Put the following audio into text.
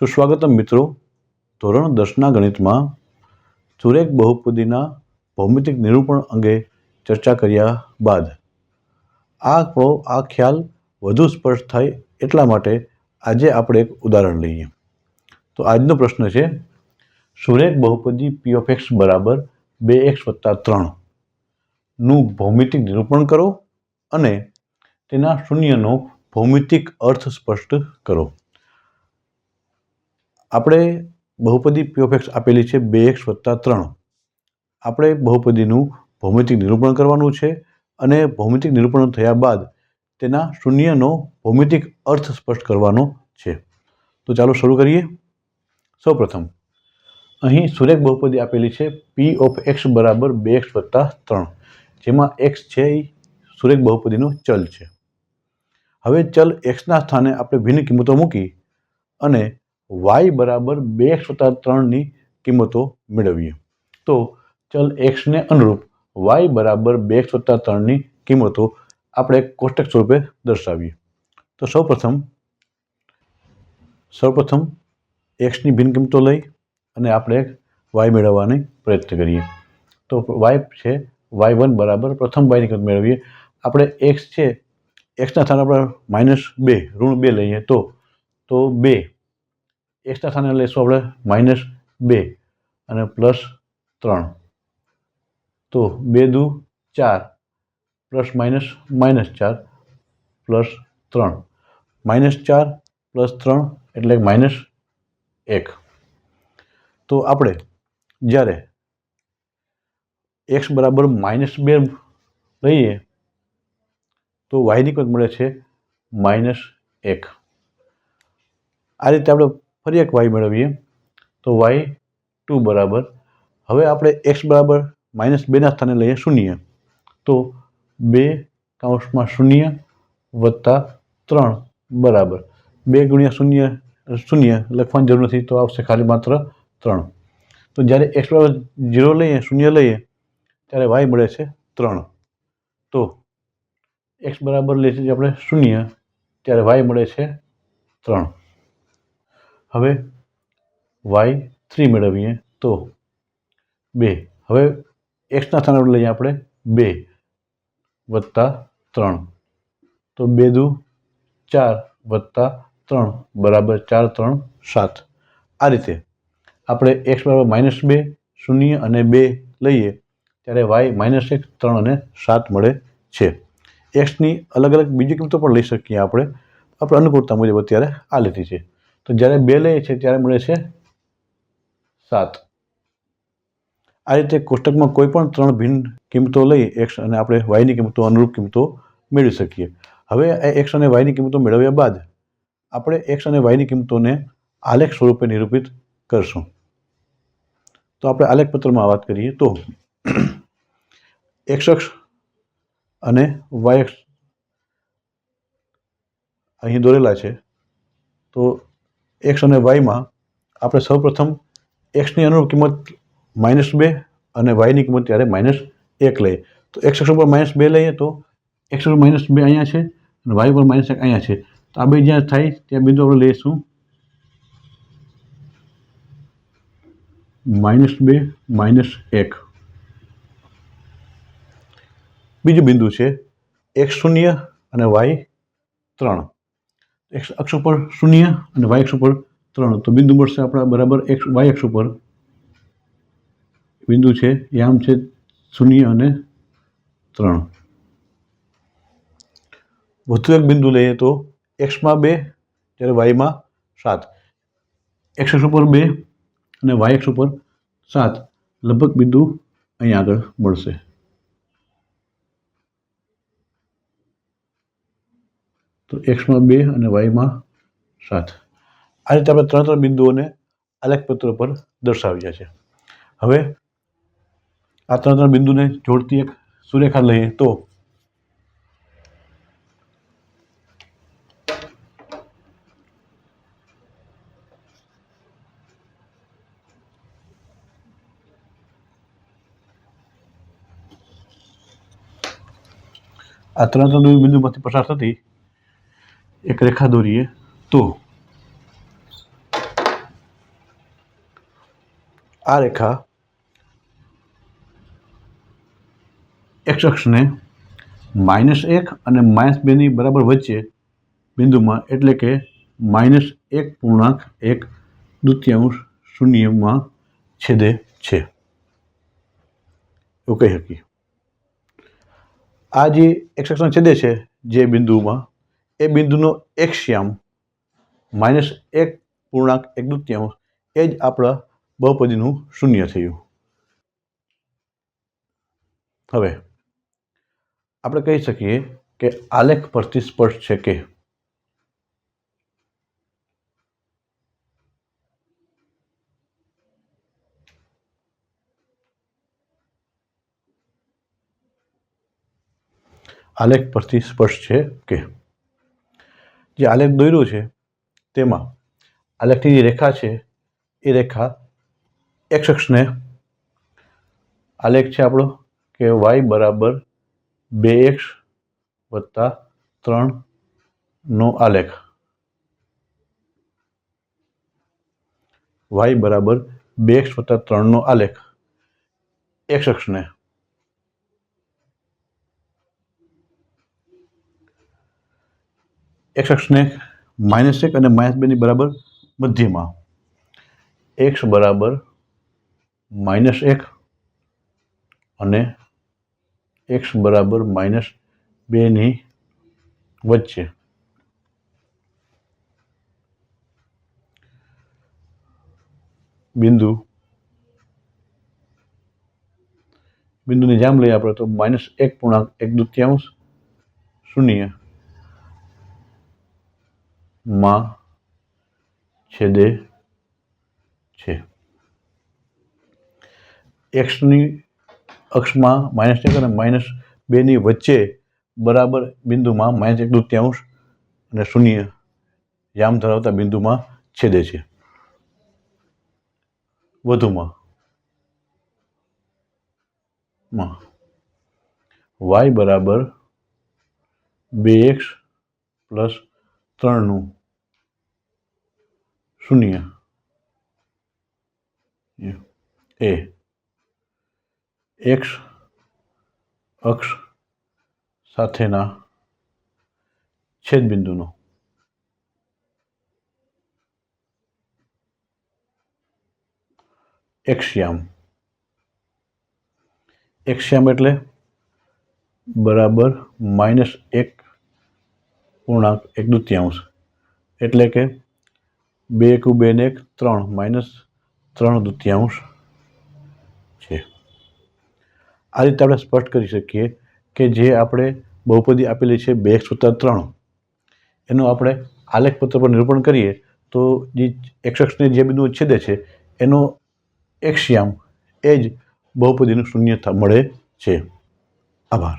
સુસ્વાગતમ મિત્રો. ધોરણ 10ના ગણિતમાં સુરેખ બહુપદીના ભૌમિતિક નિરૂપણ અંગે ચર્ચા કર્યા બાદ આ ખ્યાલ વધુ સ્પષ્ટ થાય એટલા માટે આજે આપણે એક ઉદાહરણ લઈએ. તો આજનો પ્રશ્ન છે, સુરેખ બહુપદી p of x બરાબર 2x + 3 નું ભૌમિતિક નિરૂપણ કરો અને તેના શૂન્યનો ભૌમિતિક અર્થ સ્પષ્ટ કરો. આપણે બહુપદી p of x આપેલી છે 2x + 3. આપણે બહુપદીનું ભૌમિતિક નિરૂપણ કરવાનું છે અને ભૌમિતિક નિરૂપણ થયા બાદ તેના શૂન્યનો ભૌમિતિક અર્થ સ્પષ્ટ કરવાનો છે. તો ચાલો શરૂ કરીએ. સૌપ્રથમ અહીં સુરેખ બહુપદી આપેલી છે p of x બરાબર 2x + 3, જેમાં x છે એ સુરેખ બહુપદીનો ચલ છે. હવે ચલ xના સ્થાને આપણે ભિન્ન કિંમતો મૂકી અને y બરાબર 2x + 3ની કિંમતો મેળવીએ. તો ચલ xને અનુરૂપ y બરાબર 2x + 3ની કિંમતો આપણે કોષ્ટક સ્વરૂપે દર્શાવીએ. તો સૌપ્રથમ xની ભિન્ન કિંમતો લઈ અને આપણે y મેળવવાની પ્રયત્ન કરીએ. તો y છે y1 બરાબર પ્રથમ yની કિંમત મેળવીએ. આપણે x છે xના સ્થાને આપણે -2 ઋણ 2 લઈએ તો 2 xના સ્થાને લઈશું આપણે -2 અને +3. તો 2 દુ 4 +- -4 +3 -4 +3 એટલે -1. તો આપણે જ્યારે x બરાબર -2 લઈએ તો yની કિંમત મળે છે -1. આ રીતે આપણે ફરી એક y મેળવીએ તો y2 બરાબર, હવે આપણે x બરાબર -2ના સ્થાને લઈએ 0. તો 2 કૌંસમાં 0 + 3 બરાબર 2 × 0 લખવાની જરૂર નથી, તો આવશે ખાલી માત્ર 3. તો જ્યારે x બરાબર 0 લઈએ 0 લઈએ ત્યારે y મળે છે 3. તો x બરાબર લઈએ છીએ આપણે 0 ત્યારે y મળે છે 3. હવે y3 મેળવીએ તો 2, હવે xના સ્થાને લઈએ આપણે 2 + 3. તો 2 દુ 4 + 3 બરાબર 4 × 3 = 7. આ રીતે આપણે x બરાબર -2 0 અને 2 લઈએ ત્યારે y -1 3 અને 7 મળે છે. xની અલગ અલગ બીજી કિંમતો પણ લઈ શકીએ આપણે અનુકૂળતા મુજબ અત્યારે આ લીધી છે. તો જ્યારે 2 લઈએ છીએ ત્યારે મળે છે 7. આ રીતે કોષ્ટકમાં કોઈ પણ 3 ભિન્ન કિંમતો લઈ x અને આપણે yની કિંમતો અનુરૂપ કિંમતો મેળવી શકીએ. હવે x અને yની કિંમતો મેળવ્યા બાદ આપણે x અને yની કિંમતોને આલેખ સ્વરૂપે નિરૂપિત કરશું. તો આપણે આલેખ પત્રમાં વાત કરીએ તો x અક્ષ અને y અક્ષ અહીં દોરેલા છે. તો x અને yમાં આપણે સૌપ્રથમ xની અનુરૂપ કિંમત -2 અને yની કિંમત ત્યારે -1 લઈએ. તો x અક્ષ ઉપર -2 લઈએ તો x ઉપર -2 અહીંયા છે અને y ઉપર -1 અહીંયા છે. તો આ બે જ્યાં થાય ત્યાં બિંદુ આપણે લઈશું -2 -1. બીજું બિંદુ છે x0 અને y3. x અક્ષ ઉપર 0 અને y અક્ષ ઉપર 3. તો બિંદુ મળશે આપણા બરાબર y અક્ષ ઉપર બિંદુ છે યામ છે 0 અને 3. વધુ એક બિંદુ લઈએ તો xમાં 2 ત્યારે yમાં 7. x અક્ષ ઉપર 2 અને y અક્ષ ઉપર 7 લગભગ બિંદુ અહીંયા આગળ મળશે. તો xમાં 2 અને yમાં 7. આ રીતે આપણે 3 બિંદુઓને આલેખપત્ર પર દર્શાવ્યા છે. હવે આ 3 બિંદુને જોડતી એક સુરેખા લઈએ તો આ 3 બિંદુમાંથી પસાર થતી એક રેખા દોરીએ તો આ રેખા એક્સ અક્ષને -1 અને -2ની બરાબર વચ્ચે બિંદુમાં એટલે કે -1.1 શૂન્યમાં છેદે છે એવું કહી શકીએ. આ જે એક્સ અક્ષને છેદે છે જે બિંદુમાં એ બિંદુનો એક્સયામ -1.1 એ જ આપણા બહુપદીનું શૂન્ય થયું. હવે આપણે કહી શકીએ કે આલેખ પરથી સ્પષ્ટ છે કે જે આલેખ દોર્યો છે તેમાં આલેખની જે રેખા છે એ રેખા એક્સ અક્ષને આલેખ છે આપણો કે y બરાબર 2x + 3 નો આલેખ, y બરાબર 2x + 3 નો આલેખ એક્સ અક્ષને -1 અને -2ની બરાબર મધ્યમાં x બરાબર -1 અને x બરાબર -2ની વચ્ચે બિંદુની જામ લઈએ આપણે તો -1.1 શૂન્યમાં છેદે છે. એક્સની અક્ષમાં -1 અને -2ની વચ્ચે બરાબર બિંદુમાં -1.1 અને શૂન્ય યામ ધરાવતા બિંદુમાં છેદે છે. વધુમાં y બરાબર 2x + 3 શૂન્ય એ એક્સ અક્ષ સાથેના છેદબિંદુનો એક્સયામ એટલે બરાબર -1.1 એટલે કે 2 × 2 ને 3 -3/2 છે. આ રીતે આપણે સ્પષ્ટ કરી શકીએ કે જે આપણે બહુપદી આપેલી છે 2x + 3 એનું આપણે આલેખપત્ર પર નિરૂપણ કરીએ તો જે એક્સ અક્ષને જે બિંદુ છેદે છે એનો એક્સયામ એ જ બહુપદીનું શૂન્ય મળે છે. આભાર.